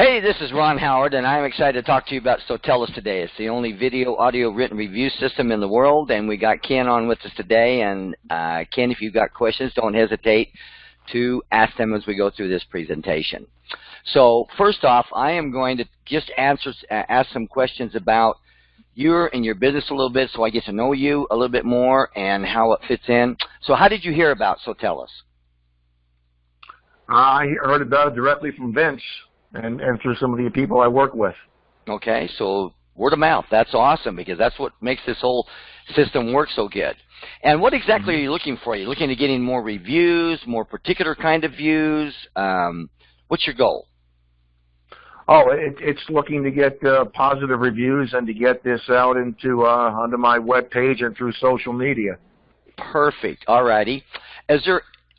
Hey, this is Ron Howard, and I'm excited to talk to you about SoTellUs today. It's the only video, audio, written review system in the world, and we got Ken on with us today. And Ken, if you've got questions, don't hesitate to ask them as we go through this presentation. So first off, I am going to just ask some questions about you and your business a little bit so I get to know you a little bit more and how it fits in. So how did you hear about SoTellUs? I heard about it directly from Vince and through some of the people I work with. Okay, so word of mouth. That's awesome because that's what makes this whole system work so good. And what exactly are you looking for? Are you looking to getting more reviews, more particular kind of views? What's your goal? Oh, it's looking to get positive reviews and to get this out into onto my web page and through social media. Perfect. All righty.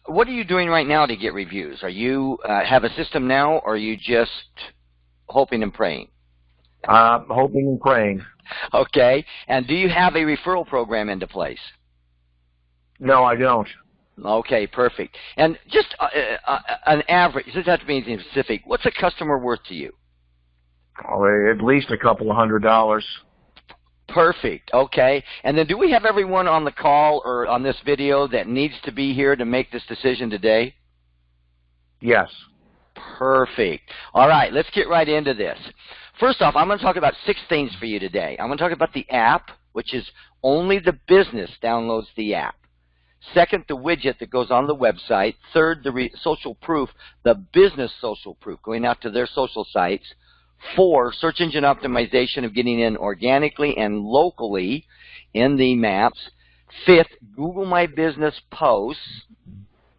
What are you doing right now to get reviews? Are you have a system now, or are you just hoping and praying? Hoping and praying. Okay. And do you have a referral program into place? No, I don't. Okay, perfect. And just an average, it doesn't have to be anything specific. What's a customer worth to you? Oh, at least a couple of $100. Perfect. Okay. And then do we have everyone on the call or on this video that needs to be here to make this decision today? Yes. Perfect. All right, let's get right into this. First off, I'm going to talk about 6 things for you today. I'm going to talk about the app, which is only the business downloads the app. Second, the widget that goes on the website. Third, the social proof, the business social proof, going out to their social sites. 4, search engine optimization of getting in organically and locally in the maps. 5th, Google My Business posts.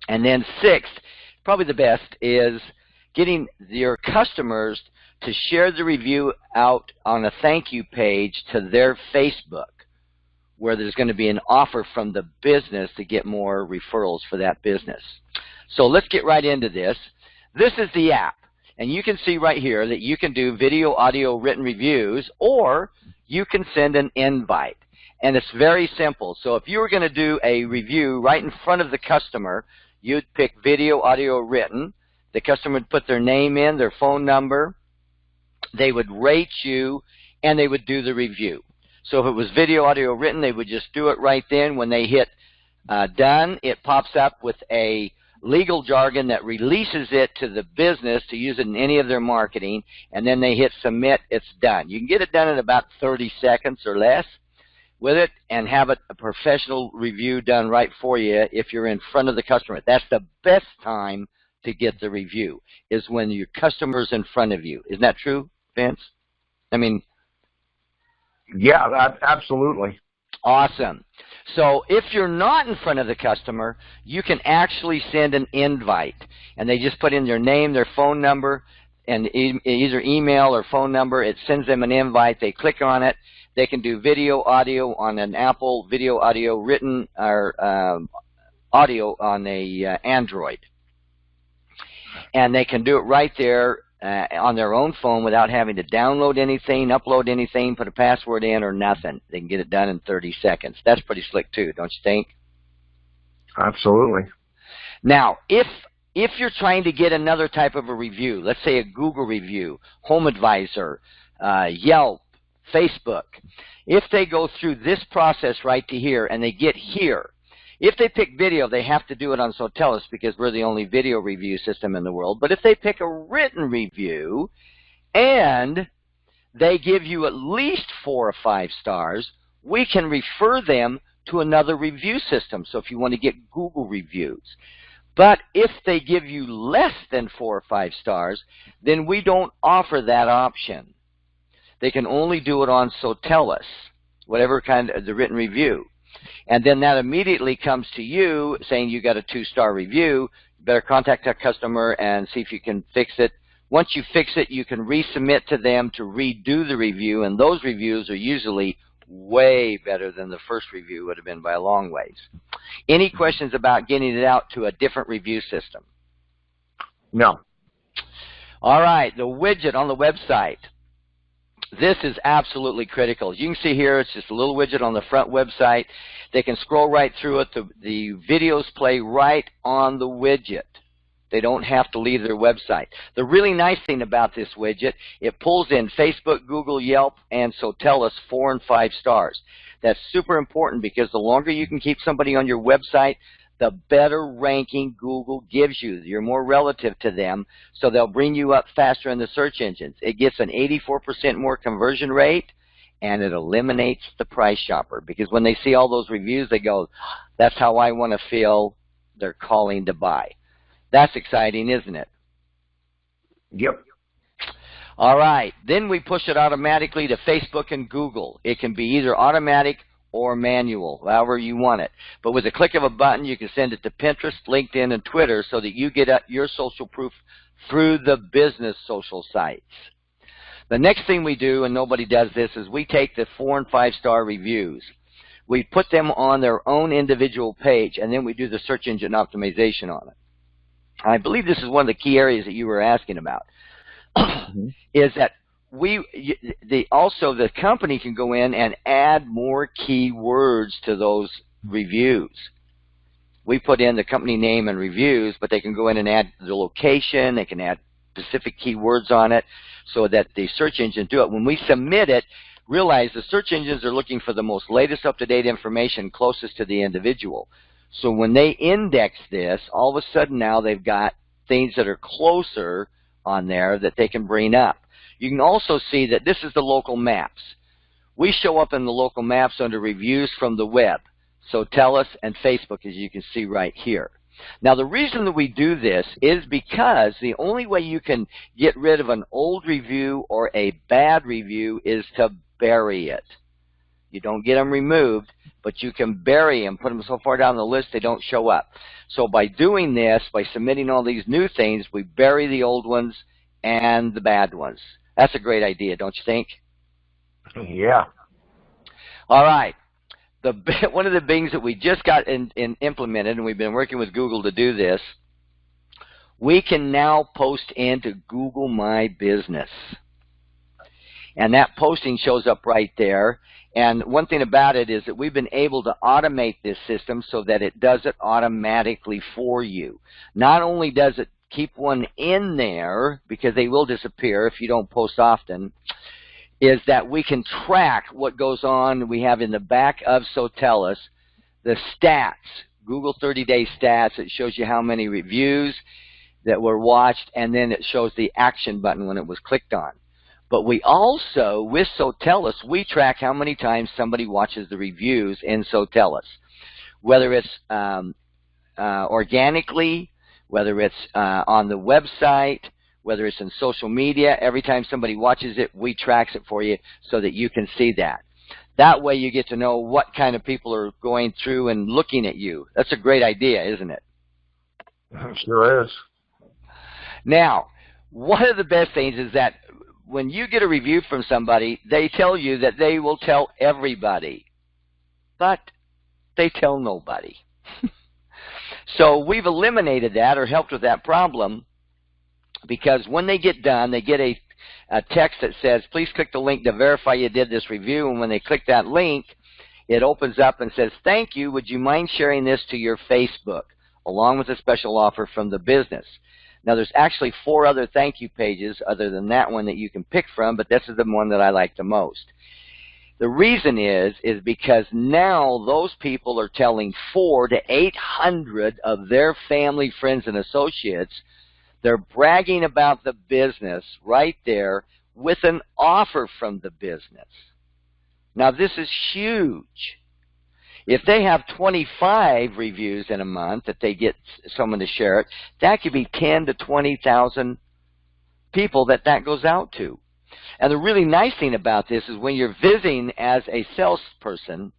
And then 6th, probably the best, is getting your customers to share the review out on a thank you page to their Facebook, where there's going to be an offer from the business to get more referrals for that business. So let's get right into this. This is the app. And you can see right here that you can do video, audio, written reviews, or you can send an invite. And it's very simple. So if you were going to do a review right in front of the customer, you'd pick video, audio, written. The customer would put their name in, their phone number. They would rate you, and they would do the review. So if it was video, audio, written, they would just do it right then. When they hit done, it pops up with a legal jargon that releases it to the business to use it in any of their marketing, and then they hit submit. It's done. You can get it done in about 30 seconds or less with it and have a professional review done right for you if you're in front of the customer. That's the best time to get the review, is when your customer's in front of you. Isn't that true, Vince? I mean, yeah, absolutely. Awesome. So if you're not in front of the customer, you can actually send an invite. And they just put in their name, their phone number, and either email or phone number. It sends them an invite. They click on it. They can do video, audio on an Apple, video, audio, written, or audio on a Android. And they can do it right there on their own phone without having to download anything, upload anything, put a password in, or nothing. They can get it done in 30 seconds. That's pretty slick too, don't you think? Absolutely. Now, if you're trying to get another type of a review, let's say a Google review, Home Advisor, Yelp, Facebook, if they go through this process right to here and they get here, if they pick video, they have to do it on SoTellUs because we're the only video review system in the world. But if they pick a written review and they give you at least 4 or 5 stars, we can refer them to another review system. So if you want to get Google reviews. But if they give you less than 4 or 5 stars, then we don't offer that option. They can only do it on SoTellUs, whatever kind of the written review. And then that immediately comes to you saying you got a 2-star review. You better contact that customer and see if you can fix it. Once you fix it, you can resubmit to them to redo the review, and those reviews are usually way better than the first review would have been by a long ways. Any questions about getting it out to a different review system? No. All right, the widget on the website. This is absolutely critical. As you can see here, it's just a little widget on the front website. They can scroll right through it. The videos play right on the widget. They don't have to leave their website. The really nice thing about this widget, it pulls in Facebook, Google, Yelp, and SoTellUs 4 and 5 stars. That's super important because the longer you can keep somebody on your website, the better ranking Google gives you. You're more relative to them, so they'll bring you up faster in the search engines. It gets an 84% more conversion rate, and it eliminates the price shopper because when they see all those reviews, they go, that's how I want to feel. They're calling to buy. That's exciting, isn't it? Yep. All right. Then we push it automatically to Facebook and Google. It can be either automatic or manual, however you want it. But with a click of a button, you can send it to Pinterest, LinkedIn, and Twitter so that you get your social proof through the business social sites. The next thing we do, and nobody does this, is we take the 4 and 5 star reviews. We put them on their own individual page, and then we do the search engine optimization on it. I believe this is one of the key areas that you were asking about, is that the company can go in and add more keywords to those reviews. We put in the company name and reviews, but they can go in and add the location. They can add specific keywords on it so that the search engine do it. When we submit it, realize the search engines are looking for the most latest up-to-date information closest to the individual. So when they index this, all of a sudden now they've got things that are closer on there that they can bring up. You can also see that this is the local maps. We show up in the local maps under reviews from the web, SoTellUs and Facebook, as you can see right here. Now, the reason that we do this is because the only way you can get rid of an old review or a bad review is to bury it. You don't get them removed, but you can bury them, put them so far down the list they don't show up. So by doing this, by submitting all these new things, we bury the old ones and the bad ones. That's a great idea, don't you think? Yeah. All right. One of the things that we just got implemented, and we've been working with Google to do this, we can now post into Google My Business. And that posting shows up right there. And one thing about it is that we've been able to automate this system so that it does it automatically for you. Not only does it keep one in there, because they will disappear if you don't post often, is that we can track what goes on. We have in the back of SoTellUs the stats, Google 30-day stats. It shows you how many reviews that were watched, and then it shows the action button when it was clicked on. But we also, with SoTellUs, we track how many times somebody watches the reviews in SoTellUs, whether it's organically, whether it's on the website, whether it's in social media. Every time somebody watches it, we track it for you so that you can see that. That way you get to know what kind of people are going through and looking at you. That's a great idea, isn't it? Sure is. Now, one of the best things is that when you get a review from somebody, they tell you that they will tell everybody, but they tell nobody. So we've eliminated that or helped with that problem, because when they get done, they get a text that says, please click the link to verify you did this review. And when they click that link, it opens up and says, thank you. Would you mind sharing this to your Facebook, along with a special offer from the business? Now, there's actually 4 other thank you pages other than that one that you can pick from, but this is the one that I like the most. The reason is because now those people are telling 400 to 800 of their family, friends, and associates. They're bragging about the business right there with an offer from the business. Now, this is huge. If they have 25 reviews in a month that they get someone to share it, that could be 10 to 20,000 people that goes out to. And the really nice thing about this is when you're visiting as a salesperson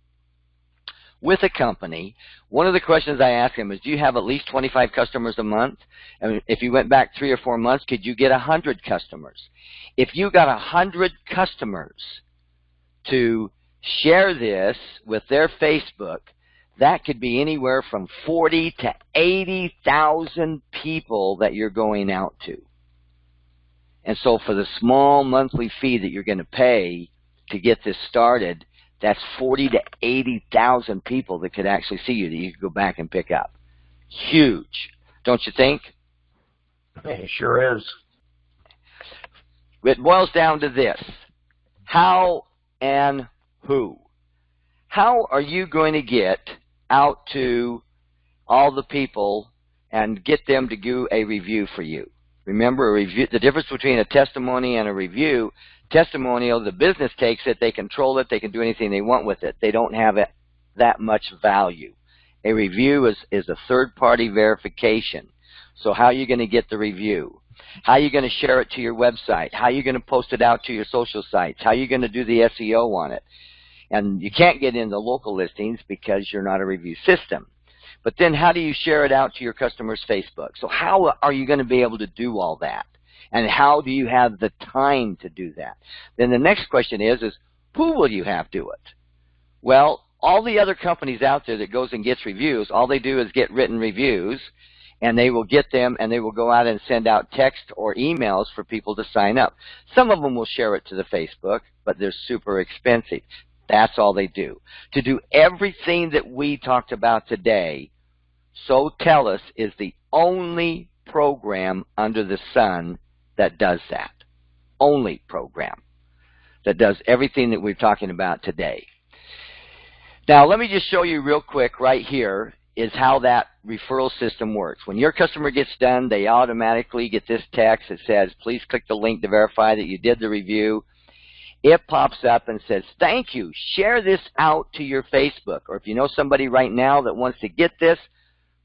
with a company, one of the questions I ask them is, do you have at least 25 customers a month? And if you went back 3 or 4 months, could you get 100 customers? If you got 100 customers to share this with their Facebook, that could be anywhere from 40 to 80,000 people that you're going out to. And so for the small monthly fee that you're going to pay to get this started, that's 40 to 80,000 people that could actually see you that you could go back and pick up. Huge, don't you think? It sure is. It boils down to this: how and who. How are you going to get out to all the people and get them to do a review for you? Remember, a review, the difference between a testimony and a review: testimonial, the business takes it, they control it, they can do anything they want with it. They don't have it that much value. A review is a third-party verification. So how are you going to get the review? How are you going to share it to your website? How are you going to post it out to your social sites? How are you going to do the SEO on it? And you can't get into local listings because you're not a review system. But then how do you share it out to your customers' Facebook? So how are you going to be able to do all that? And how do you have the time to do that? Then the next question is who will you have do it? Well, all the other companies out there that goes and gets reviews, all they do is get written reviews, and they will get them and they will go out and send out text or emails for people to sign up. Some of them will share it to the Facebook, but they're super expensive. That's all they do. To do everything that we talked about today, SoTellUs is the only program under the sun that does that. Only program that does everything that we're talking about today. Now, let me just show you real quick right here is how that referral system works. When your customer gets done, they automatically get this text that says, please click the link to verify that you did the review. It pops up and says, thank you. Share this out to your Facebook. Or if you know somebody right now that wants to get this,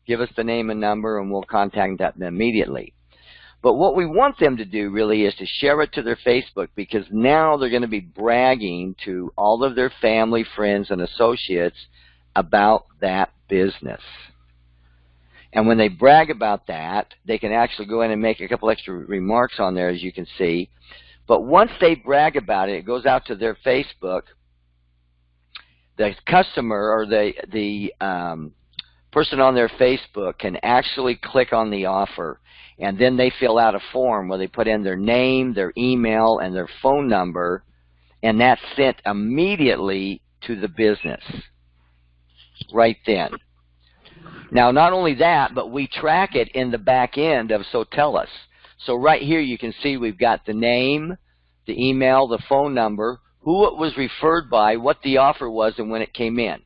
give us the name and number and we'll contact them immediately. But what we want them to do really is to share it to their Facebook, because now they're going to be bragging to all of their family, friends, and associates about that business. And when they brag about that, they can actually go in and make a couple extra remarks on there, as you can see. But once they brag about it, it goes out to their Facebook. The customer or the person on their Facebook can actually click on the offer, and then they fill out a form where they put in their name, their email, and their phone number, and that's sent immediately to the business right then. Now, not only that, but we track it in the back end of SoTellUs. So right here you can see we've got the name, the email, the phone number, who it was referred by, what the offer was, and when it came in.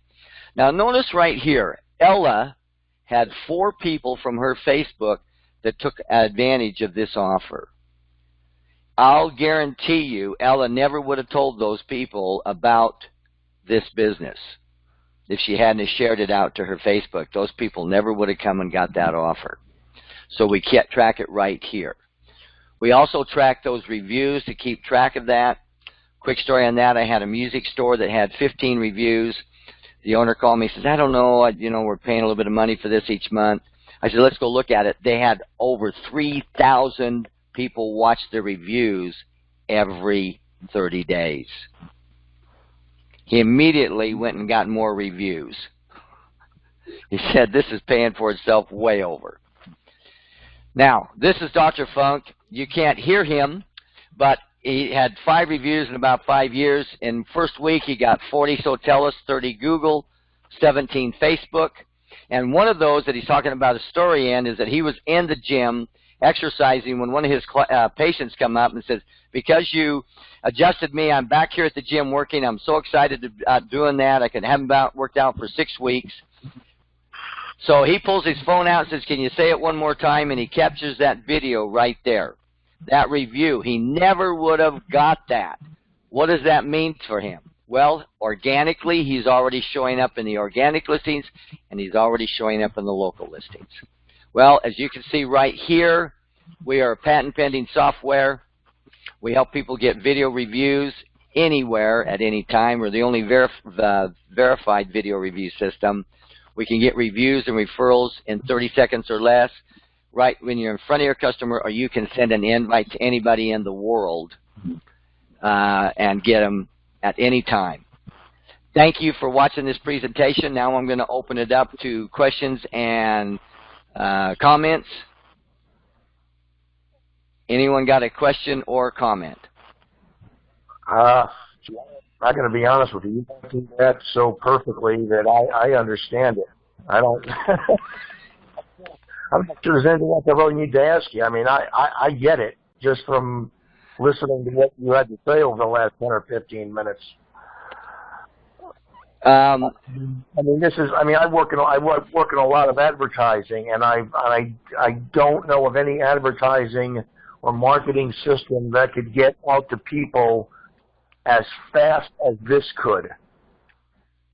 Now notice right here, Ella had 4 people from her Facebook that took advantage of this offer. I'll guarantee you Ella never would have told those people about this business if she hadn't shared it out to her Facebook. Those people never would have come and got that offer. So we can't track it right here. We also track those reviews to keep track of that. Quick story on that, I had a music store that had 15 reviews. The owner called me and says, I don't know, we're paying a little bit of money for this each month. I said, let's go look at it. They had over 3,000 people watch their reviews every 30 days. He immediately went and got more reviews. He said, this is paying for itself way over. Now, this is Dr. Funk. You can't hear him, but he had 5 reviews in about 5 years. In first week, he got 40 SoTellUs, 30 Google, 17 Facebook. And one of those that he's talking about a story in is that he was in the gym exercising when one of his patients come up and says, because you adjusted me, I'm back here at the gym working. I'm so excited about doing that. I haven't worked out for 6 weeks. So he pulls his phone out and says, can you say it one more time? And he captures that video right there, that review. He never would have got that. What does that mean for him? Well, organically, he's already showing up in the organic listings, and he's already showing up in the local listings. Well, as you can see right here, we are a patent-pending software. We help people get video reviews anywhere at any time. We're the only verified video review system. We can get reviews and referrals in 30 seconds or less, right when you're in front of your customer, or you can send an invite to anybody in the world and get them at any time. Thank you for watching this presentation. Now I'm going to open it up to questions and comments. Anyone got a question or comment? I'm going to be honest with you. You do that so perfectly that I understand it. I don't. I'm not sure there's anything else I really need to ask you. I mean, I get it just from listening to what you had to say over the last 10 or 15 minutes. I mean, this is. I mean, I work in a lot of advertising, and I don't know of any advertising or marketing system that could get out to people as fast as this could,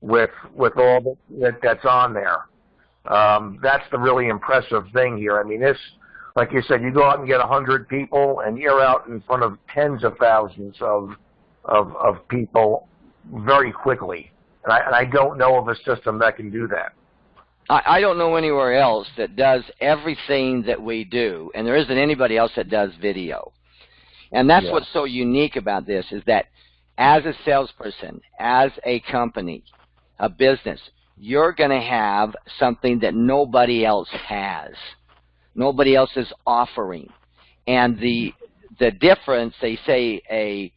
with all that's on there. That's the really impressive thing here. I mean, this, like you said, you go out and get 100 people, and you're out in front of tens of thousands of people very quickly. And I don't know of a system that can do that. I don't know anywhere else that does everything that we do, and there isn't anybody else that does video. And that's what's so unique about this, is that as a salesperson, as a company, a business, you're going to have something that nobody else has. Nobody else is offering. And the difference, they say a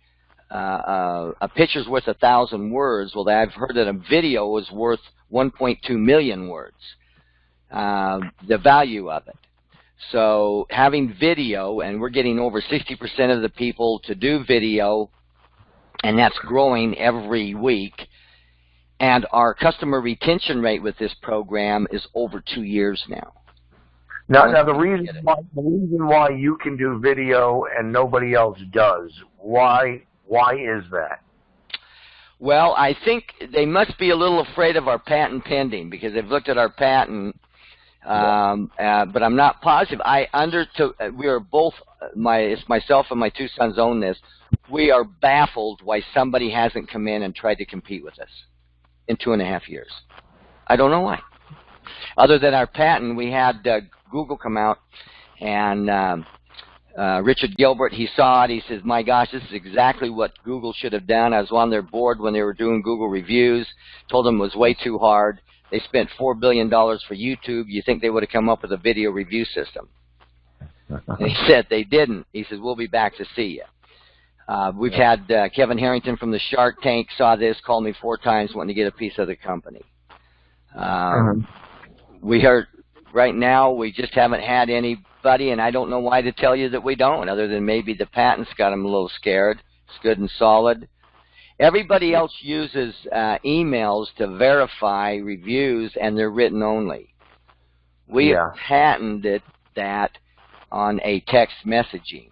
picture's worth 1,000 words. Well, I've heard that a video is worth 1.2 million words, the value of it. So having video, and we're getting over 60% of the people to do video, and that's growing every week. And our customer retention rate with this program is over 2 years now. Now the reason why you can do video and nobody else does, why is that? Well, I think they must be a little afraid of our patent pending, because they've looked at our patent, but I'm not positive. We are both, it's myself and my two sons own this. We are baffled why somebody hasn't come in and tried to compete with us in 2.5 years. I don't know why. Other than our patent, we had Google come out, and Richard Gilbert, he saw it. He says, my gosh, this is exactly what Google should have done. I was on their board when they were doing Google reviews. Told them it was way too hard. They spent $4 billion for YouTube. You think they would have come up with a video review system? And he said they didn't. He says, we'll be back to see you. We've had Kevin Harrington from the Shark Tank saw this, called me 4 times wanting to get a piece of the company. We heard right now we just haven't had anybody, and I don't know why to tell you that we don't, other than maybe the patents got them a little scared. It's good and solid. Everybody else uses emails to verify reviews, and they're written only. We have patented that on a text messaging,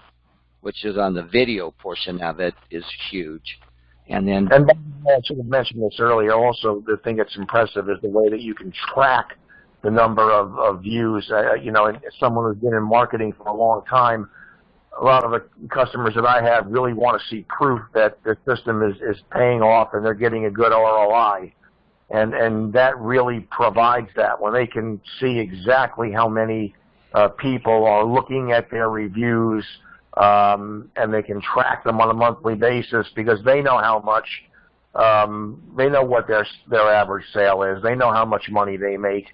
which is on the video portion of it, is huge. And I should have mentioned this earlier also. The thing that's impressive is the way that you can track the number of views. You know, and someone who's been in marketing for a long time, a lot of the customers that I have really want to see proof that the system is paying off and they're getting a good ROI. And that really provides that, when they can see exactly how many people are looking at their reviews, and they can track them on a monthly basis, because they know how much, they know what their average sale is. They know how much money they make.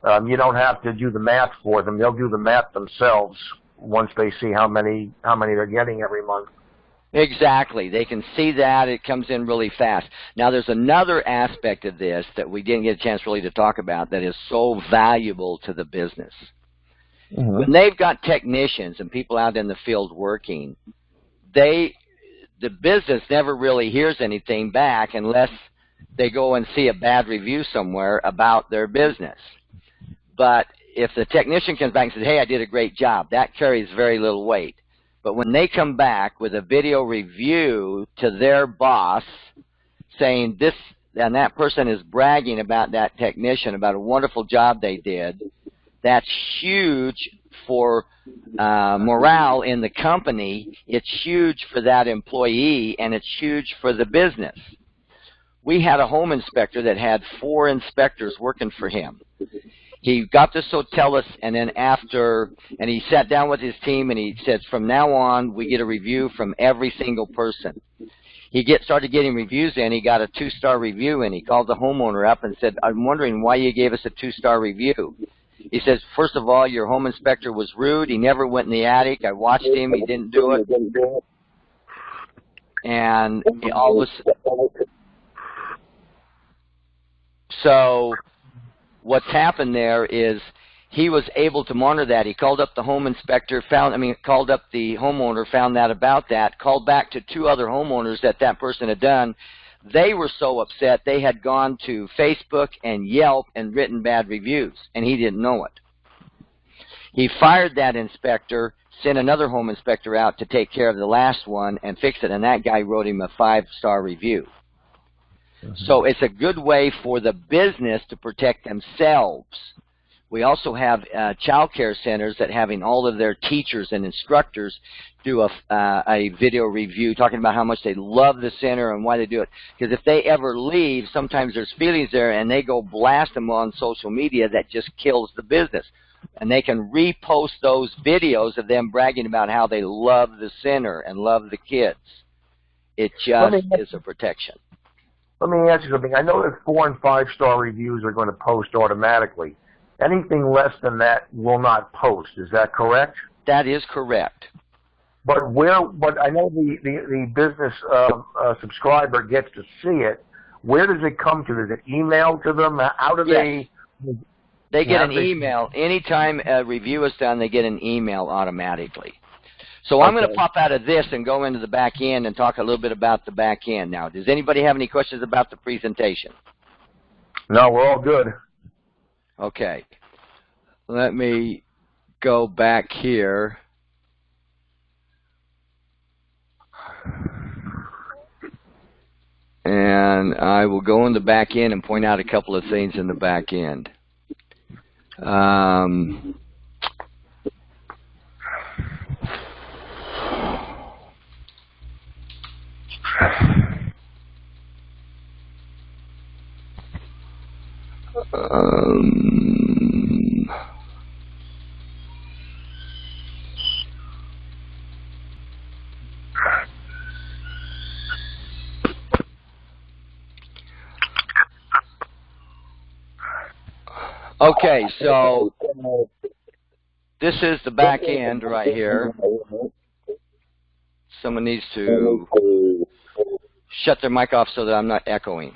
You don't have to do the math for them. They'll do the math themselves once they see how many they're getting every month. Exactly. They can see that. It comes in really fast. Now, there's another aspect of this that we didn't get a chance really to talk about that is so valuable to the business. When they've got technicians and people out in the field working, the business never really hears anything back unless they go and see a bad review somewhere about their business. But if the technician comes back and says, hey, I did a great job, that carries very little weight. But when they come back with a video review to their boss saying this, and that person is bragging about that technician, about a wonderful job they did, that's huge for morale in the company. It's huge for that employee, and it's huge for the business. We had a home inspector that had 4 inspectors working for him. He got the SoTellUs, and then and he sat down with his team, and he said, from now on, we get a review from every single person. He started getting reviews in. He got a 2-star review, and he called the homeowner up and said, I'm wondering why you gave us a 2-star review. He says, first of all, your home inspector was rude. He never went in the attic. I watched him. He didn't do it. And all of a sudden, so what's happened there is he was able to monitor that. He called up the home inspector, called up the homeowner, found out about that, called back to 2 other homeowners that person had done. They were so upset they had gone to Facebook and Yelp and written bad reviews, and he didn't know it. He fired that inspector, sent another home inspector out to take care of the last one and fix it, and that guy wrote him a 5-star review. So it's a good way for the business to protect themselves. We also have child care centers that having all of their teachers and instructors do a video review talking about how much they love the center and why they do it. Because if they ever leave, sometimes there's feelings there, and they go blast them on social media, that just kills the business. And they can repost those videos of them bragging about how they love the center and love the kids. It just is a protection. Let me ask you something. I know that 4- and 5-star reviews are going to post automatically. Anything less than that will not post. Is that correct? That is correct. But I know the business subscriber gets to see it. Where does it come to? Does it email to them? How do they? They get an email. Anytime a review is done, they get an email automatically. So I'm going to pop out of this and go into the back end and talk a little bit about the back end now. Does anybody have any questions about the presentation? No, we're all good. Okay. Let me go back here. And I will go in the back end and point out a couple of things in the back end. Okay, so this is the back end right here. Someone needs to shut their mic off so that I'm not echoing.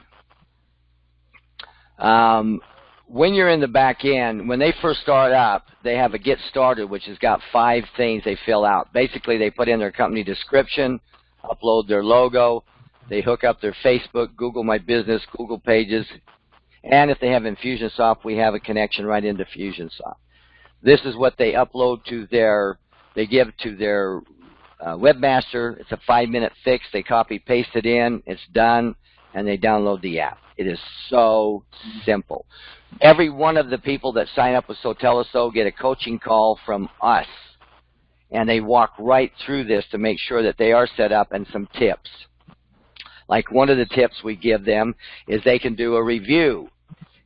When you're in the back end, when they first start up, they have a Get Started, which has got 5 things they fill out. Basically, they put in their company description, upload their logo, they hook up their Facebook, Google My Business, Google Pages, and if they have Infusionsoft, we have a connection right into Infusionsoft. This is what they upload to they give to their webmaster. It's a 5-minute fix. They copy, paste it in. It's done, and they download the app. It is so simple. Every one of the people that sign up with SoTellUs, though, get a coaching call from us, and they walk right through this to make sure that they are set up and some tips. Like one of the tips we give them is they can do a review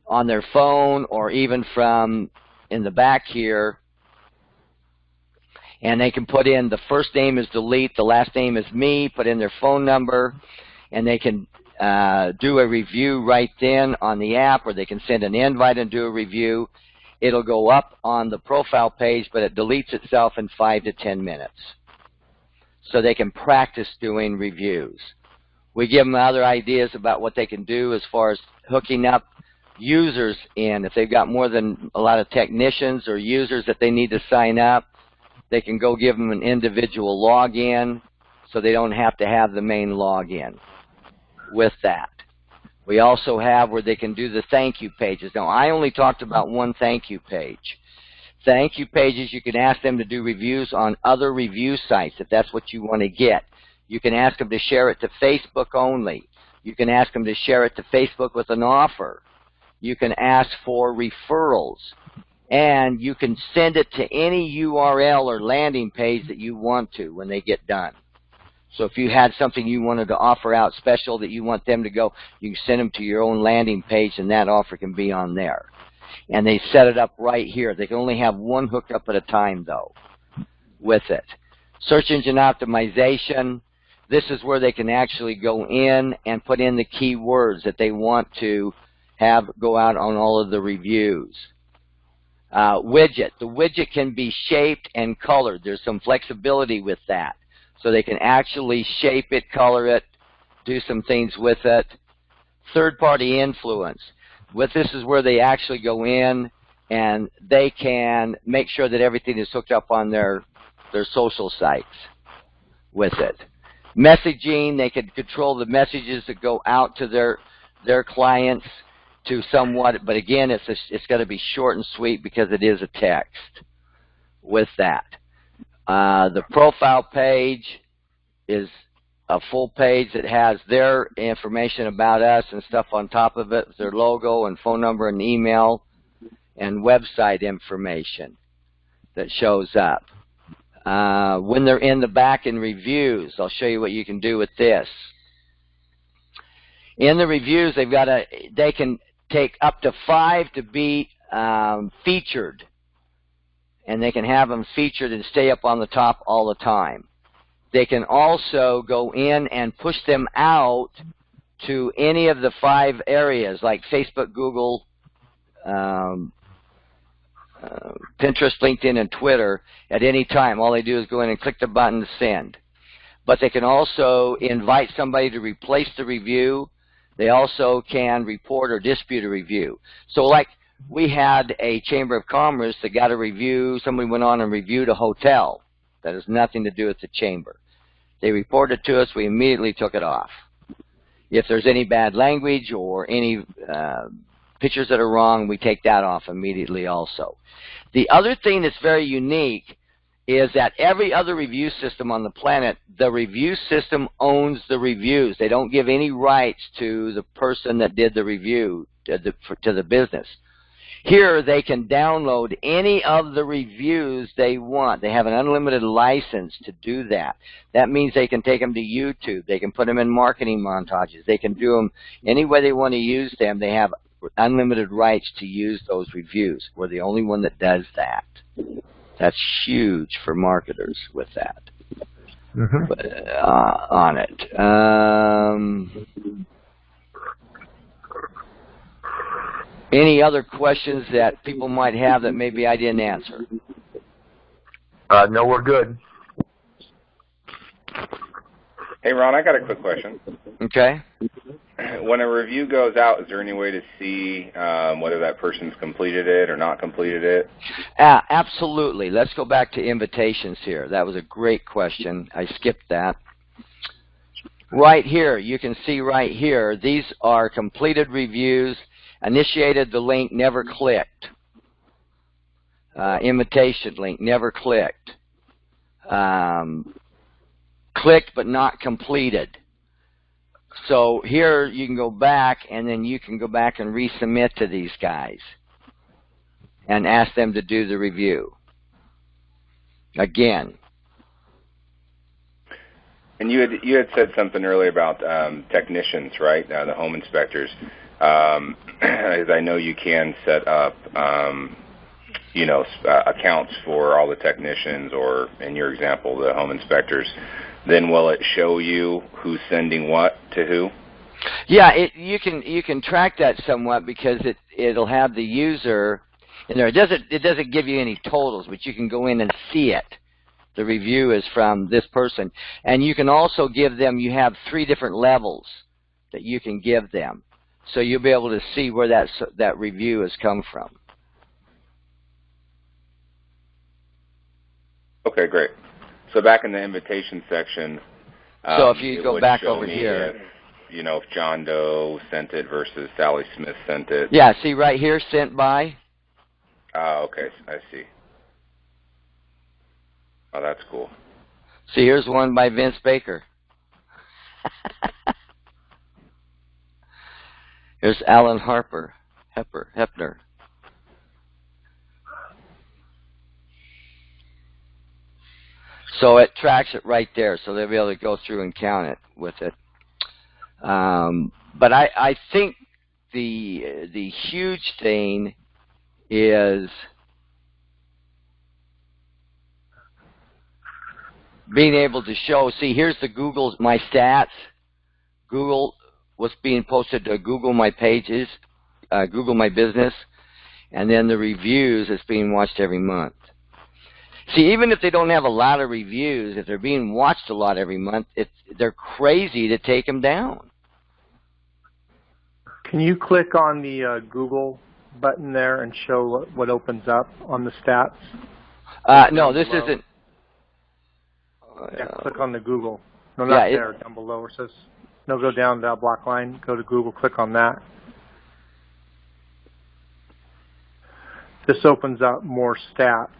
on their phone or even from in the back here, and they can put in the first name is delete, the last name is me, put in their phone number, and they can do a review right then on the app, or they can send an invite and do a review. It'll go up on the profile page, but it deletes itself in 5 to 10 minutes. So they can practice doing reviews. We give them other ideas about what they can do as far as hooking up users in. If they've got more than a lot of technicians or users that they need to sign up, they can go give them an individual login so they don't have to have the main login with that. We also have where they can do the thank you pages. Now, I only talked about one thank you page. Thank you pages, you can ask them to do reviews on other review sites if that's what you want to get. You can ask them to share it to Facebook only. You can ask them to share it to Facebook with an offer. You can ask for referrals. And you can send it to any URL or landing page that you want to when they get done. So if you had something you wanted to offer out special that you want them to go, you can send them to your own landing page, and that offer can be on there. And they set it up right here. They can only have one hooked up at a time, though, with it. Search engine optimization. This is where they can actually go in and put in the keywords that they want to have go out on all of the reviews. Widget. The widget can be shaped and colored. There's some flexibility with that. So they can actually shape it, color it, do some things with it. Third-party influence. This is where they actually go in and they can make sure that everything is hooked up on their social sites with it. Messaging, they can control the messages that go out to their clients to somewhat, but again, it's got to be short and sweet because it is a text with that. The profile page is a full page that has their information about us and stuff on top of it, their logo and phone number and email and website information that shows up. When they're in the back in reviews, I'll show you what you can do with this. In the reviews, they can take up to 5 to be featured, and they can have them featured and stay up on the top all the time. They can also go in and push them out to any of the 5 areas like Facebook, Google, Pinterest, LinkedIn, and Twitter at any time. All they do is go in and click the button to send. But they can also invite somebody to replace the review. They also can report or dispute a review. So like we had a Chamber of Commerce that got a review. Somebody went on and reviewed a hotel. That has nothing to do with the Chamber. They reported to us. We immediately took it off. If there's any bad language or any pictures that are wrong, we take that off immediately also. The other thing that's very unique is that every other review system on the planet, the review system owns the reviews. They don't give any rights to the person that did the review to the business. Here, they can download any of the reviews they want. They have an unlimited license to do that. That means they can take them to YouTube. They can put them in marketing montages. They can do them any way they want to use them. They have unlimited rights to use those reviews. We're the only one that does that. That's huge for marketers with that. On it. Any other questions that people might have that maybe I didn't answer? No, we're good. Hey, Ron, I got a quick question. Okay. When a review goes out, is there any way to see whether that person's completed it or not completed it? Absolutely. Let's go back to invitations here. That was a great question. I skipped that. Right here, you can see right here, these are completed reviews, initiated the link, never clicked. Invitation link, never clicked. Clicked but not completed. So here you can go back, and then you can go back and resubmit to these guys and ask them to do the review again. And you had said something earlier about technicians, right? The home inspectors. As I know, you can set up, accounts for all the technicians, or in your example, the home inspectors. Then will it show you who's sending what to who? Yeah, you can track that somewhat because it'll have the user in there. It doesn't give you any totals, but you can go in and see it. The review is from this person, and you can also give them. You have 3 different levels that you can give them, so you'll be able to see where that review has come from. Okay, great. So back in the invitation section, so if you go back over here, if John Doe sent it versus Sally Smith sent it. Yeah, see right here, sent by. Okay, I see. Oh, that's cool. See, here's one by Vince Baker. Here's Alan Hepner. So it tracks it right there, so they'll be able to go through and count it with it. But I think the huge thing is being able to show. See, here's the Google's My Stats. Google what's being posted to Google My Pages, Google My Business, and then the reviews that's being watched every month. See, even if they don't have a lot of reviews, if they're being watched a lot every month, they're crazy to take them down. Can you click on the Google button there and show what opens up on the stats? No, this isn't. Yeah, click on the Google. No, not there, down below where it says, no, go down that black line, go to Google, click on that. This opens up more stats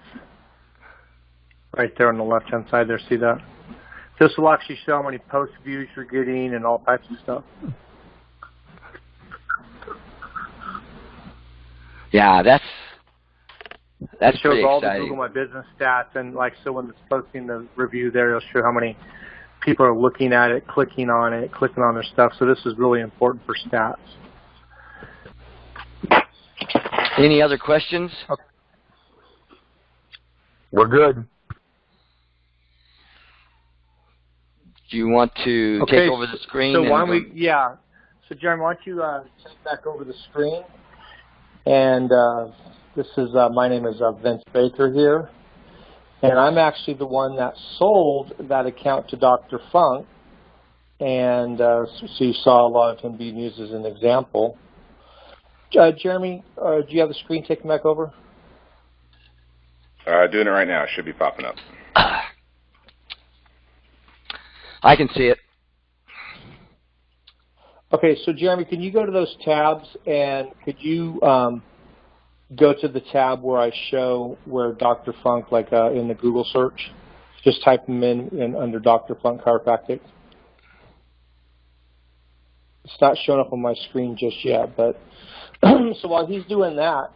right there on the left-hand side there, see that? This will actually show how many post views you're getting and all types of stuff. Yeah, that's it shows pretty all exciting. the Google My Business stats, and like so when it's posting the review there, it'll show how many people are looking at it, clicking on their stuff. So this is really important for stats. Any other questions? Okay. We're good. Do you want to take over the screen? So why don't we? Yeah. So Jeremy, why don't you take back over the screen? And this is my name is Vince Baker here, and I'm actually the one that sold that account to Dr. Funk. And so you saw a lot of him being used as an example. Jeremy, do you have the screen taken back over? Doing it right now. It should be popping up. I can see it. Okay, so Jeremy, can you go to those tabs, and could you go to the tab where I show where Dr. Funk, like in the Google search? Just type them in under Dr. Funk Chiropractic. It's not showing up on my screen just yet, but so while he's doing that,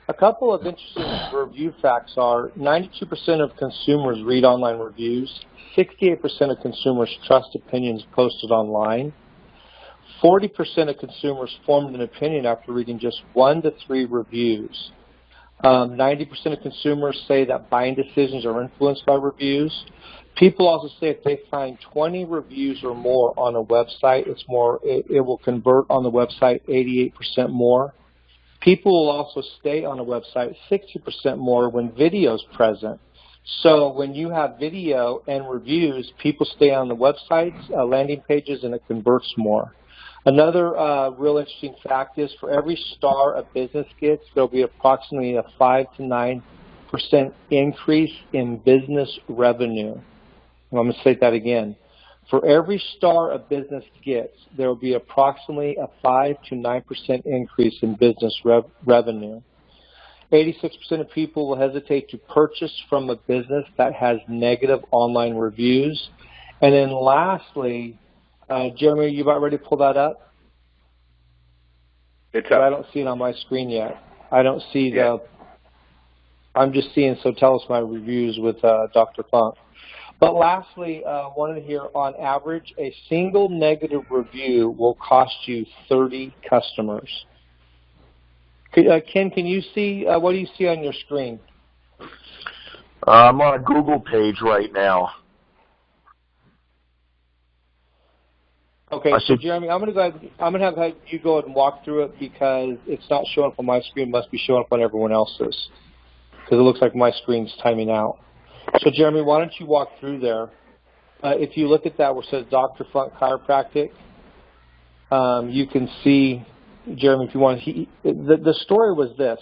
a couple of interesting review facts are 92% of consumers read online reviews, 68% of consumers trust opinions posted online, 40% of consumers formed an opinion after reading just 1 to 3 reviews. 90% of consumers say that buying decisions are influenced by reviews. People also say if they find 20 reviews or more on a website, it will convert on the website 88% more. People will also stay on a website 60% more when video is present. So when you have video and reviews, people stay on the websites, landing pages, and it converts more. Another real interesting fact is for every star a business gets, there will be approximately a 5 to 9% increase in business revenue. I'm going to say that again. For every star a business gets, there will be approximately a 5 to 9% increase in business revenue. 86% of people will hesitate to purchase from a business that has negative online reviews. And then lastly, Jeremy, are you about ready to pull that up? It's up. I don't see it on my screen yet. I don't see I'm just seeing SoTellUs my reviews with Dr. Funk. But lastly, wanted to hear, on average, a single negative review will cost you 30 customers. Ken, can you see, what do you see on your screen? I'm on a Google page right now. Okay, so Jeremy, I'm going to have you go ahead and walk through it because it's not showing up on my screen. It must be showing up on everyone else's because it looks like my screen's timing out. So, Jeremy, why don't you walk through there? If you look at that where it says Dr. Funk Chiropractic, you can see, Jeremy, if you want, the story was this.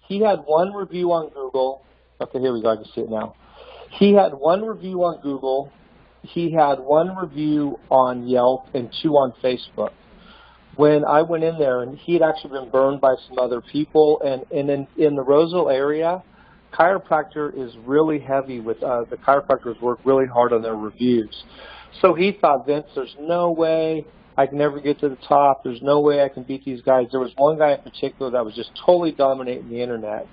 He had 1 review on Google. Okay, here we go. I can see it now. He had 1 review on Google. He had 1 review on Yelp and 2 on Facebook. When I went in there, and he had actually been burned by some other people, and in the Roseville area, chiropractor is really heavy with the chiropractors work really hard on their reviews. So he thought, Vince, there's no way I can never get to the top. There's no way I can beat these guys. There was one guy in particular that was just totally dominating the internet.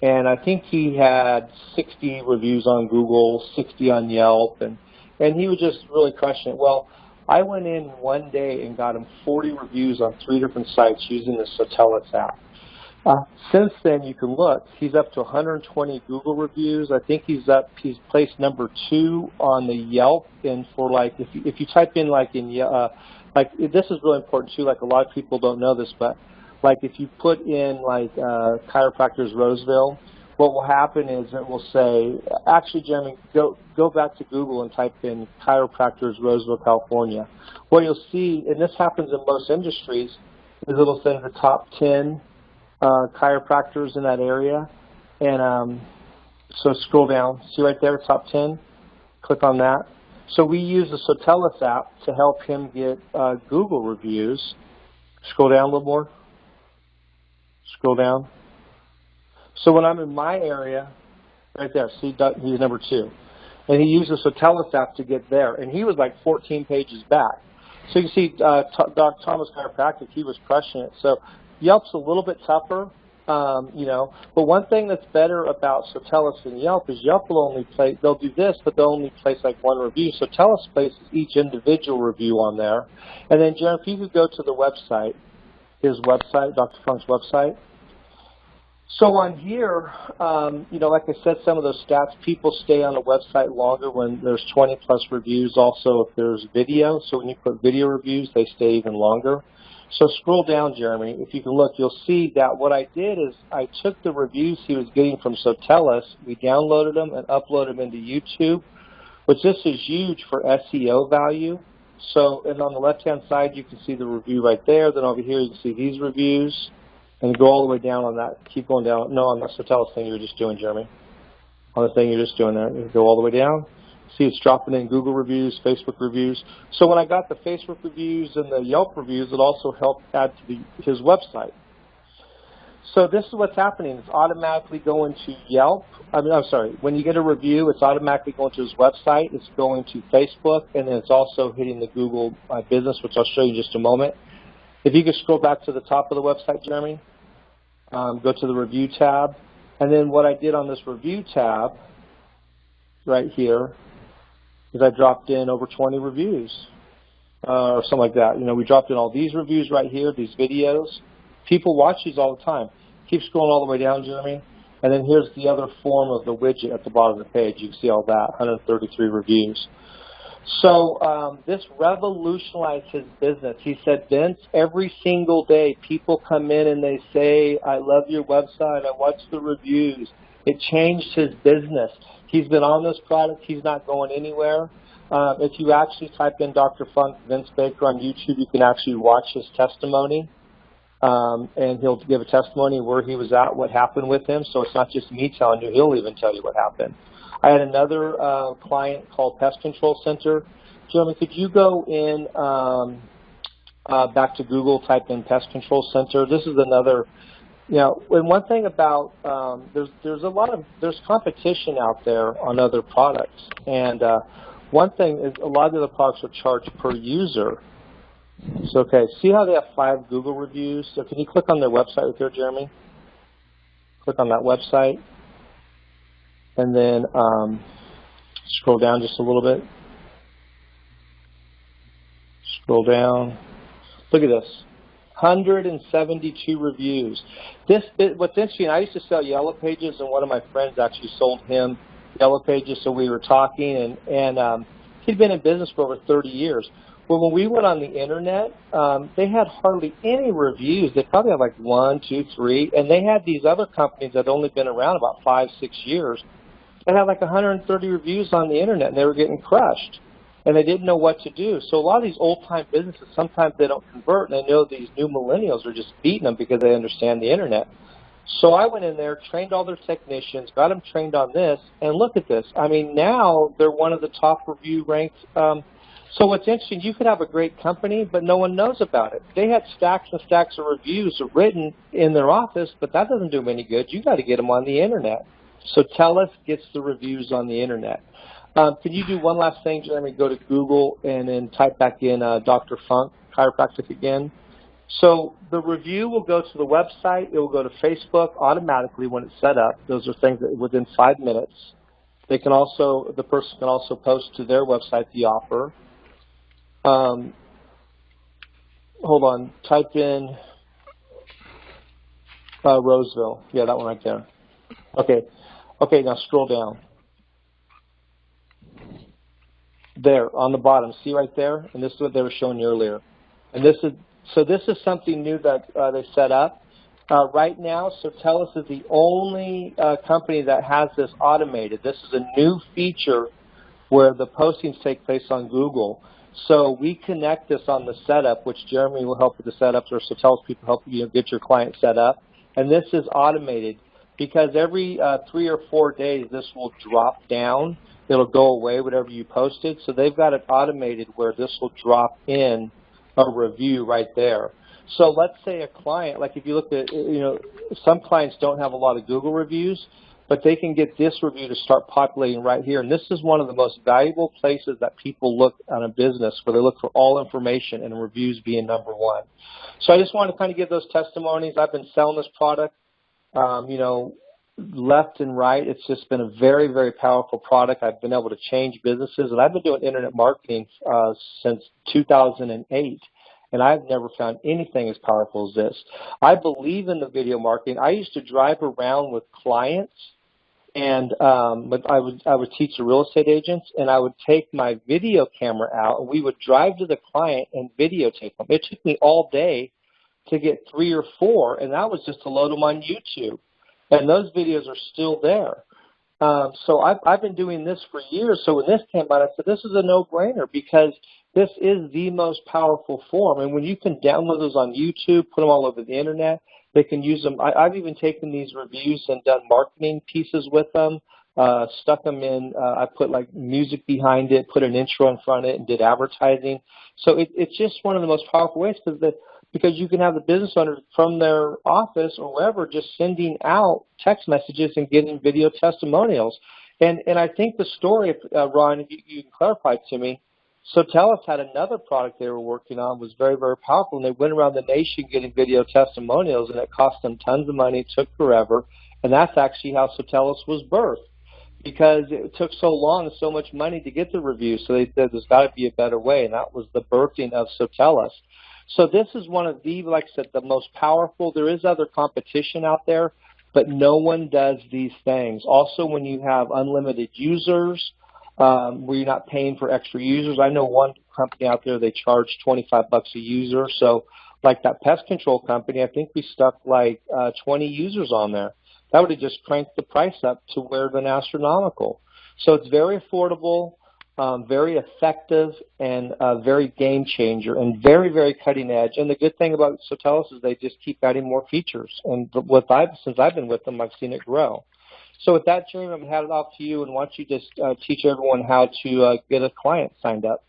And I think he had 60 reviews on Google, 60 on Yelp, and he was just really crushing it. Well, I went in one day and got him 40 reviews on 3 different sites using the SoTellUs app. Since then, you can look. He's up to 120 Google reviews. I think he's placed number 2 on the Yelp. And for like, if you type in like this is really important too. Like a lot of people don't know this, but like if you put in like chiropractors Roseville, what will happen is it will say, actually, Jeremy, go back to Google and type in chiropractors Roseville, California. What you'll see, and this happens in most industries, is it'll say the top 10 chiropractors in that area. And so scroll down. See right there, top 10? Click on that. So we use the SoTellUs app to help him get Google reviews. Scroll down a little more. Scroll down. So when I'm in my area, right there, see, he's number 2. And he used the SoTellUs app to get there. And he was like 14 pages back. So you can see Dr. Thomas Chiropractic, he was crushing it. So Yelp's a little bit tougher, you know. But one thing that's better about SoTellUs and Yelp is Yelp will only place, they'll do this, but they'll only place like one review. SoTellUs places each individual review on there. And then, Jeremy, if you could go to the website, his website, Dr. Funk's website. So on here, you know, like I said, some of those stats, people stay on the website longer when there's 20-plus reviews. Also, if there's video, so when you put video reviews, they stay even longer. So scroll down, Jeremy. If you can look, you'll see that what I did is I took the reviews he was getting from SoTellUs, we downloaded them and uploaded them into YouTube, which this is huge for SEO value. So, and on the left-hand side, you can see the review right there. Then over here, you can see these reviews. And go all the way down on that. Keep going down. No, on the SoTellUs thing you were just doing, Jeremy. On the thing you're just doing there. You go all the way down. See, it's dropping in Google reviews, Facebook reviews. So when I got the Facebook reviews and the Yelp reviews, it also helped add to his website. So this is what's happening. It's automatically going to Yelp. I'm sorry. When you get a review, it's automatically going to his website. It's going to Facebook, and then it's also hitting the Google My Business, which I'll show you in just a moment. If you could scroll back to the top of the website, Jeremy. Go to the review tab. And then what I did on this review tab right here is I dropped in over 20 reviews or something like that. You know, we dropped in all these reviews right here, these videos. People watch these all the time. Keep scrolling all the way down, Jeremy. And then here's the other form of the widget at the bottom of the page. You can see all that, 133 reviews. So this revolutionized his business. He said, Vince, every single day people come in and they say, I love your website, I watch the reviews. It changed his business. He's been on this product. He's not going anywhere. If you actually type in Dr. Funk Vince Baker on YouTube, you can actually watch his testimony. And he'll give a testimony where he was at, what happened with him. So it's not just me telling you. He'll even tell you what happened. I had another client called Pest Control Center. Jeremy, could you go in back to Google, type in Pest Control Center? This is another, you know, and one thing about there's competition out there on other products, and one thing is a lot of the other products are charged per user. So okay, see how they have 5 Google reviews? So can you click on their website right there, Jeremy? Click on that website. And then scroll down just a little bit. Scroll down. Look at this. 172 reviews. What's interesting, I used to sell Yellow Pages, and one of my friends actually sold him Yellow Pages, so we were talking, and he'd been in business for over 30 years. Well, when we went on the Internet, they had hardly any reviews. They probably had like 1, 2, 3, and they had these other companies that had only been around about 5, 6 years. They had like 130 reviews on the Internet, and they were getting crushed, and they didn't know what to do. So a lot of these old-time businesses, sometimes they don't convert, and they know these new millennials are just beating them because they understand the Internet. So I went in there, trained all their technicians, got them trained on this, and look at this. I mean, now they're one of the top review ranked. So what's interesting, you could have a great company, but no one knows about it. They had stacks and stacks of reviews written in their office, but that doesn't do them any good. You got to get them on the Internet. SoTellUs gets the reviews on the Internet. Can you do one last thing, Jeremy? Go to Google and then type back in Dr. Funk Chiropractic again. So the review will go to the website. It will go to Facebook automatically when it's set up. Those are things that within 5 minutes. They can also, the person can also post to their website the offer. Hold on. Type in Roseville. Yeah, that one right there. Okay. Okay, now scroll down. There, on the bottom. See right there? And this is what they were showing you earlier. And this is something new that they set up. Right now, SoTellUs is the only company that has this automated. This is a new feature where the postings take place on Google. So we connect this on the setup, which Jeremy will help with the setup, or SoTellUs people help you get your client set up. And this is automated because every 3 or 4 days this will drop down. It'll go away, whatever you posted. So they've got it automated where this will drop in a review right there. So let's say a client, like if you look at, some clients don't have a lot of Google reviews, but they can get this review to start populating right here. And this is one of the most valuable places that people look on a business, where they look for all information, and reviews being number one. So I just want to kind of give those testimonies. I've been selling this product, left and right. It's just been a very, very powerful product. I've been able to change businesses, and I've been doing internet marketing since 2008. And I've never found anything as powerful as this. I believe in the video marketing. I used to drive around with clients, and I would teach the real estate agents, and I would take my video camera out, and we would drive to the client and videotape them. It took me all day to get 3 or 4, and that was just to load them on YouTube. And those videos are still there. So I've been doing this for years. So when this came out, I said, this is a no-brainer, because this is the most powerful form. And when you can download those on YouTube, put them all over the Internet, they can use them. I've even taken these reviews and done marketing pieces with them, stuck them in. I put like music behind it, put an intro in front of it, and did advertising. So it's just one of the most powerful ways, because you can have the business owner from their office or wherever just sending out text messages and getting video testimonials. And I think the story, Ron, if you can clarify it to me, SoTellUs had another product they were working on, was very, very powerful, and they went around the nation getting video testimonials, and it cost them tons of money. It took forever, and that's actually how SoTellUs was birthed, because it took so long and so much money to get the reviews. So they said there's got to be a better way, and that was the birthing of SoTellUs. So this is one of the, like I said, the most powerful. There is other competition out there, but no one does these things. Also, when you have unlimited users, where you're not paying for extra users. I know one company out there, they charge $25 a user. So like that pest control company, I think we stuck like 20 users on there. That would have just cranked the price up to where it's been astronomical. So it's very affordable, very effective, and very game changer, and very, very cutting edge. And the good thing about SoTellUs is they just keep adding more features. And since I've been with them, I've seen it grow. So with that, Jeremy, I'm going to hand it off to you, and why don't you just teach everyone how to get a client signed up.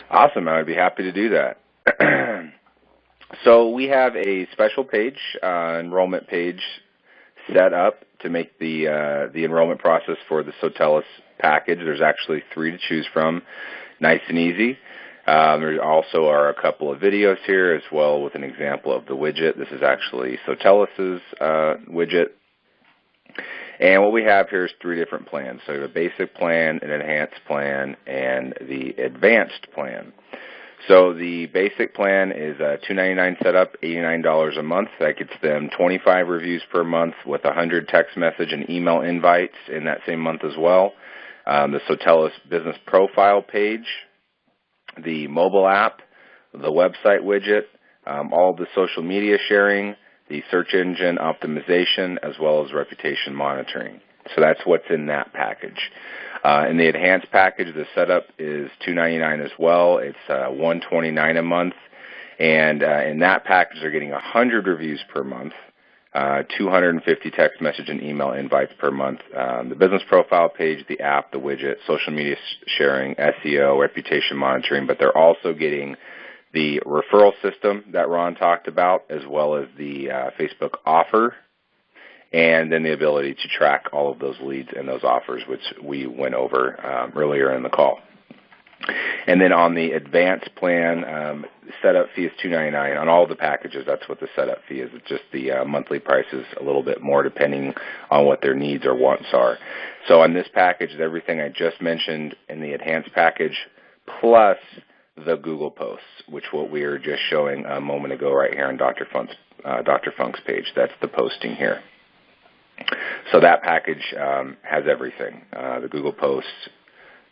Awesome. I would be happy to do that. So we have a special page, enrollment page, set up to make the enrollment process for the SoTellUs package. There's actually 3 to choose from, nice and easy. There also are a couple of videos here as well with an example of the widget. This is actually SoTellUs' widget. And what we have here is 3 different plans. So we have a basic plan, an enhanced plan, and the advanced plan. So the basic plan is $299 setup, $89 a month. That gets them 25 reviews per month with 100 text message and email invites in that same month as well. The SoTellUs business profile page, the mobile app, the website widget, all the social media sharing, the search engine optimization, as well as reputation monitoring. So that's what's in that package. In the advanced package, the setup is $299 as well. It's $129 a month. And in that package, they're getting 100 reviews per month, 250 text message and email invites per month, the business profile page, the app, the widget, social media sharing, SEO, reputation monitoring, but they're also getting the referral system that Ron talked about, as well as the Facebook offer, and then the ability to track all of those leads and those offers, which we went over earlier in the call. And then on the advanced plan, setup fee is $299 on all the packages. That's what the setup fee is. It's just the monthly price is a little bit more depending on what their needs or wants are. So on this package, it's everything I just mentioned in the enhanced package, plus the Google posts, which what we were just showing a moment ago right here on Dr. Funk's page. That's the posting here. So that package has everything, the Google posts,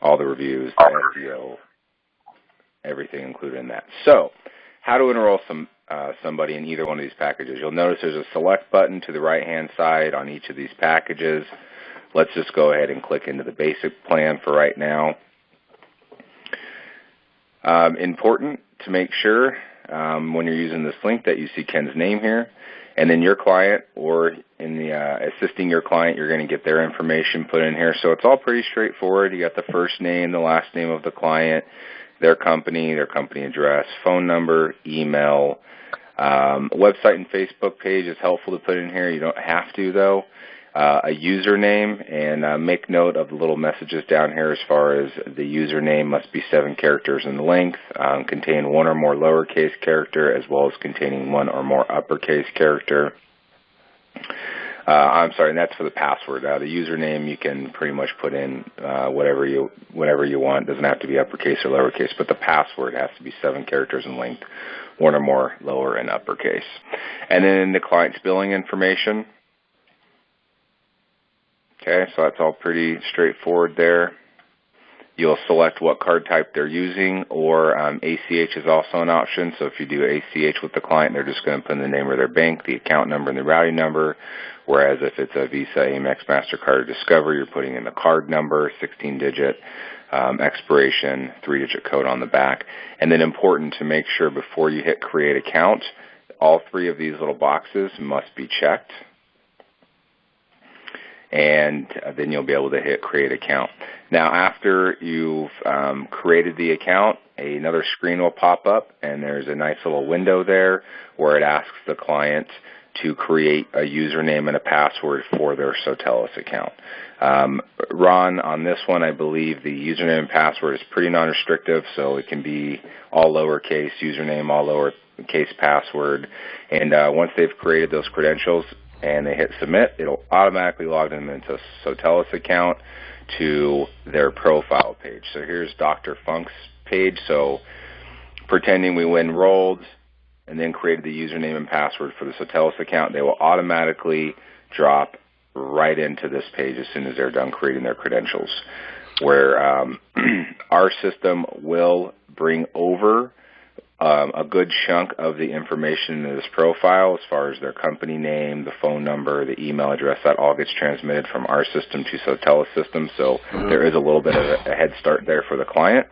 all the reviews, the SEO, everything included in that. So how to enroll somebody in either one of these packages. You'll notice there's a select button to the right-hand side on each of these packages. Let's just go ahead and click into the basic plan for right now. Important to make sure when you're using this link that you see Ken's name here. And then your client, or in the assisting your client, you're going to get their information put in here. So it's all pretty straightforward. You got the first name, the last name of the client, their company address, phone number, email. Website and Facebook page is helpful to put in here. You don't have to, though. A username, and make note of the little messages down here as far as the username must be 7 characters in length, contain 1 or more lowercase character, as well as containing 1 or more uppercase character. I'm sorry, and that's for the password. The username, you can pretty much put in whatever you want. It doesn't have to be uppercase or lowercase, but the password has to be 7 characters in length, 1 or more lower and uppercase. And then the client's billing information. Okay, so that's all pretty straightforward there. You'll select what card type they're using, or ACH is also an option. So if you do ACH with the client, they're just going to put in the name of their bank, the account number, and the routing number. Whereas if it's a Visa, Amex, MasterCard, or Discover, you're putting in the card number, 16-digit expiration, 3-digit code on the back. And then important to make sure before you hit Create Account, all 3 of these little boxes must be checked. And then you'll be able to hit Create Account. Now, after you've created the account, another screen will pop up, and there's a nice little window there where it asks the client to create a username and a password for their SoTellUs account. Ron, on this one, I believe the username and password is pretty non-restrictive, so it can be all lowercase username, all lowercase password. And once they've created those credentials, and they hit submit, it'll automatically log them into a SoTellUs account to their profile page. So here's Dr. Funk's page. So pretending we enrolled and then created the username and password for the SoTellUs account, they will automatically drop right into this page as soon as they're done creating their credentials, where our system will bring over a good chunk of the information in this profile as far as their company name, the phone number, the email address. That all gets transmitted from our system to SoTellUs system, so there is a little bit of a head start there for the client.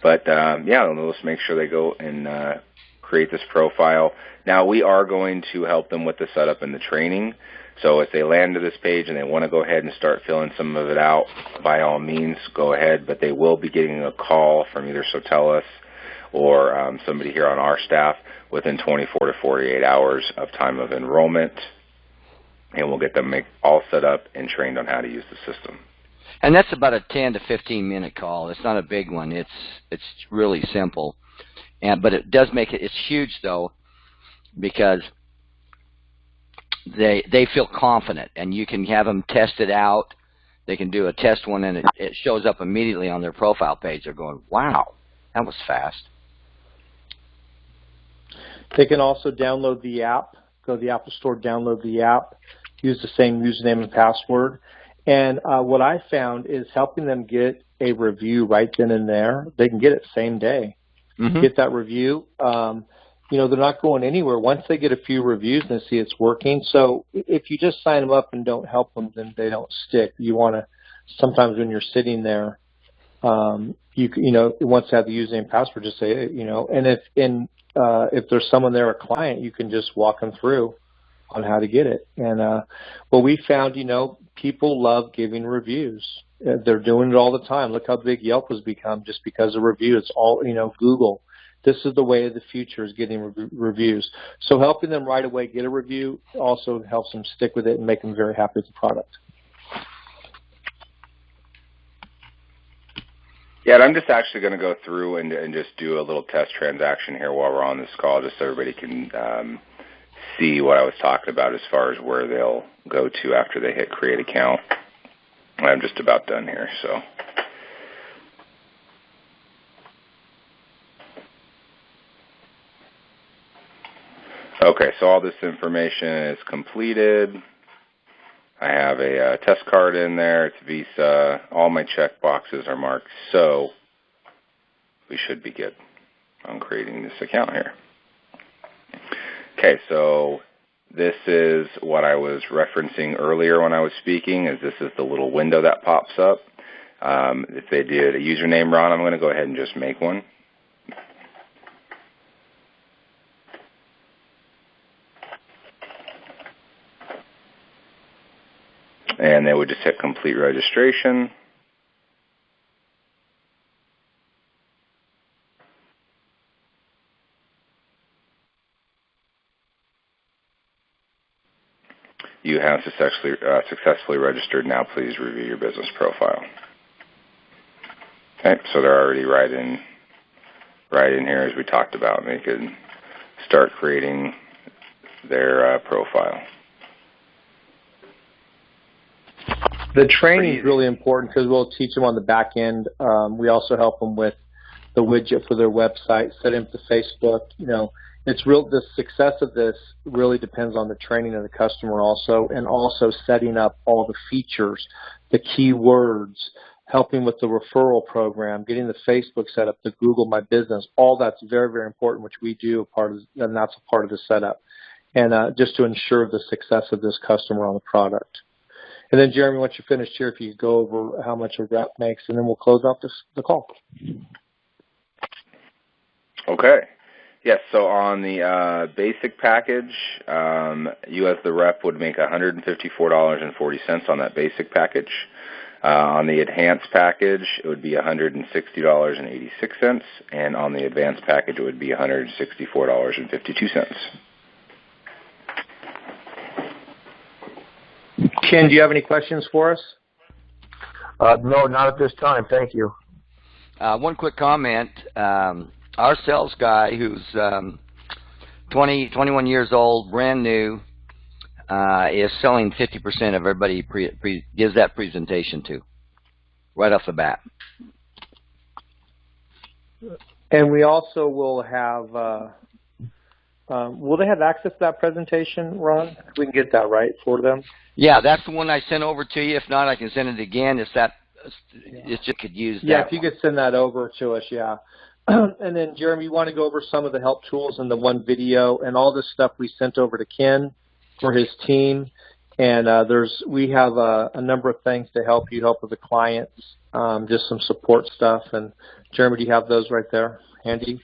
But, yeah, they'll just make sure they go and create this profile. Now, we are going to help them with the setup and the training. So if they land to this page and they want to go ahead and start filling some of it out, by all means, go ahead. But they will be getting a call from either SoTellUs or somebody here on our staff within 24 to 48 hours of time of enrollment, and we'll get them all set up and trained on how to use the system. And that's about a 10 to 15-minute call. It's not a big one. It's really simple, but it does make it. It's huge though, because they feel confident, and you can have them test it out. They can do a test one, and it shows up immediately on their profile page. They're going, "Wow, that was fast." They can also download the app, go to the Apple Store, download the app, use the same username and password. And what I found is helping them get a review right then and there. They can get it same day. Get that review. They're not going anywhere. Once they get a few reviews and see it's working. So if you just sign them up and don't help them, then they don't stick. You want to, sometimes when you're sitting there, once you have the username and password, just say, and if there's someone there, a client, you can just walk them through on how to get it. And what we found, people love giving reviews. They're doing it all the time. Look how big Yelp has become just because of review. It's all, Google. This is the way of the future, is getting reviews. So helping them right away get a review also helps them stick with it and make them very happy with the product. Yeah, and I'm just actually going to go through and just do a little test transaction here while we're on this call, just so everybody can see what I was talking about as far as where they'll go to after they hit Create Account. I'm just about done here, so. Okay, so all this information is completed. I have a test card in there. It's Visa. All my check boxes are marked, so we should be good on creating this account here. Okay, so this is what I was referencing earlier when I was speaking, is this is the little window that pops up. If they did a username, Ron, I'm going to go ahead and just make one. And they would just hit complete registration. You have successfully registered. Now please review your business profile. Okay, so they're already right in here as we talked about. They can start creating their profile. The training is really important because we'll teach them on the back end. We also help them with the widget for their website, set them to Facebook. You know, it's real. The success of this really depends on the training of the customer also, and also setting up all the features, the keywords, helping with the referral program, getting the Facebook set up, the Google My Business. All that's very, very important, which we do and that's a part of the setup, and just to ensure the success of this customer on the product. And then, Jeremy, once you're finished here, if you could go over how much a rep makes, and then we'll close out the call. Okay. Yes, so on the basic package, you as the rep would make $154.40 on that basic package. On the enhanced package, it would be $160.86, and on the advanced package, it would be $164.52. Ken, do you have any questions for us? No, not at this time. Thank you. One quick comment. Our sales guy, who's 21 years old, brand new, is selling 50% of everybody he gives that presentation to, right off the bat. And we also will have, will they have access to that presentation, Ron? We can get that right for them. Yeah, that's the one I sent over to you. If not, I can send it again. It's just could use that. Yeah, if you could send that over to us, yeah. And then, Jeremy, you want to go over some of the help tools in the one video and all this stuff we sent over to Ken for his team. And we have a number of things to help with the clients, just some support stuff. And, Jeremy, do you have those right there handy?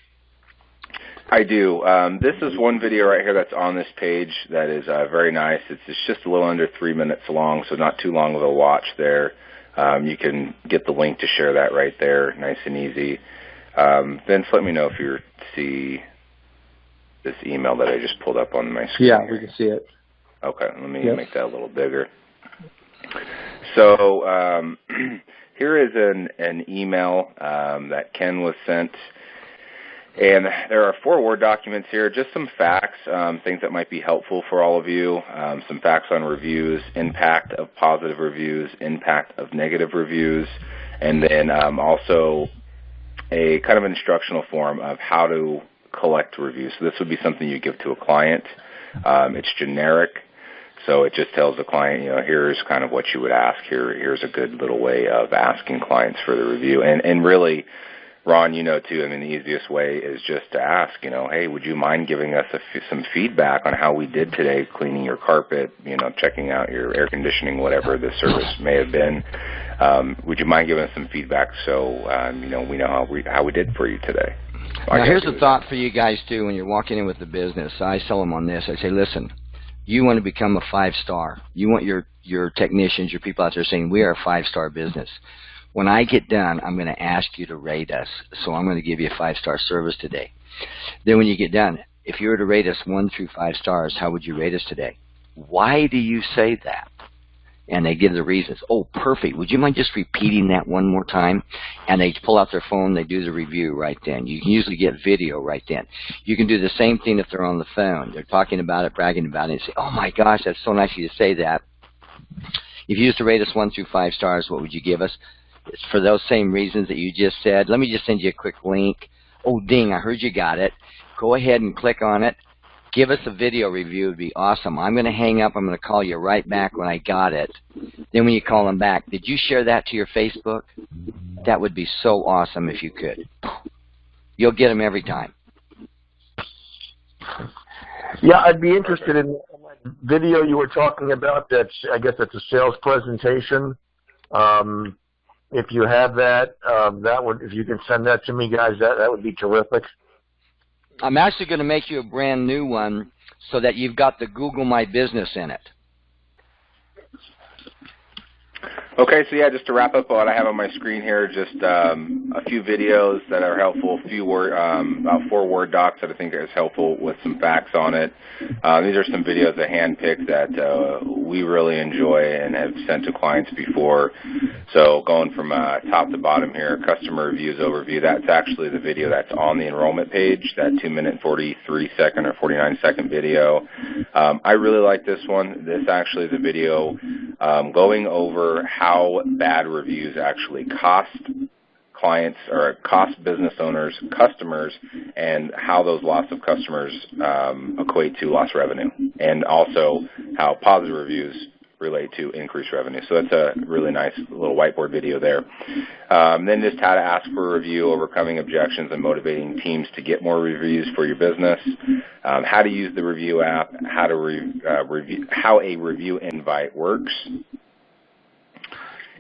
I do. This is one video right here that's on this page that is very nice. It's just a little under 3 minutes long, so not too long of a watch there. You can get the link to share that right there, nice and easy. Vince, let me know if you see this email that I just pulled up on my screen. Yeah, we can see it. Okay, let me make that a little bigger. So here is an email that Ken was sent. And there are 4 Word documents here, just some facts, things that might be helpful for all of you, some facts on reviews, impact of positive reviews, impact of negative reviews, and then also a kind of instructional form of how to collect reviews. So this would be something you give to a client. It's generic, so it just tells the client, you know, here's kind of what you would ask. Here's a good little way of asking clients for the review. And really, Ron, you know, too, I mean, the easiest way is just to ask, you know, hey, would you mind giving us some feedback on how we did today, cleaning your carpet, you know, checking out your air conditioning, whatever the service may have been. Would you mind giving us some feedback so, you know, we know how we did for you today? Now, here's a thought for you guys, too, when you're walking in with the business. I sell them on this. I say, listen, you want to become a 5-star. You want your technicians, your people out there saying, we are a 5-star business. When I get done, I'm going to ask you to rate us. So I'm going to give you a 5-star service today. Then when you get done, if you were to rate us 1 through 5 stars, how would you rate us today? Why do you say that? And they give the reasons. Oh, perfect. Would you mind just repeating that one more time? And they pull out their phone. They do the review right then. You can usually get video right then. You can do the same thing if they're on the phone. They're talking about it, bragging about it, and say, oh, my gosh, that's so nice of you to say that. If you used to rate us 1 through 5 stars, what would you give us? It's for those same reasons that you just said. Let me just send you a quick link. Oh, ding, I heard you got it. Go ahead and click on it. Give us a video review. It would be awesome. I'm going to hang up. I'm going to call you right back when I got it. Then when you call them back, did you share that to your Facebook? That would be so awesome if you could. You'll get them every time. Yeah, I'd be interested in that video you were talking about. I guess that's a sales presentation. If you have that, if you can send that to me, guys, that would be terrific. I'm actually going to make you a brand new one so that you've got the Google My Business in it. Okay, so yeah, just to wrap up what I have on my screen here, just a few videos that are helpful, a few word, about 4 Word docs that I think is helpful with some facts on it. These are some videos I handpicked that we really enjoy and have sent to clients before. So going from top to bottom here, customer reviews overview, that's actually the video that's on the enrollment page, that 2-minute, 43-second or 49-second video. I really like this one. This actually is a video going over how bad reviews actually cost clients or cost business owners customers, and how those loss of customers equate to lost revenue, and also how positive reviews relate to increased revenue. So that's a really nice little whiteboard video there. Then just how to ask for a review, overcoming objections, and motivating teams to get more reviews for your business. How to use the review app, how a review invite works.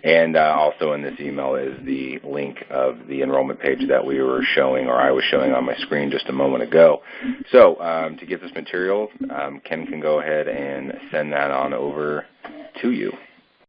And also in this email is the link of the enrollment page that we were showing, or I was showing on my screen just a moment ago. So to get this material, Ken can go ahead and send that on over to you.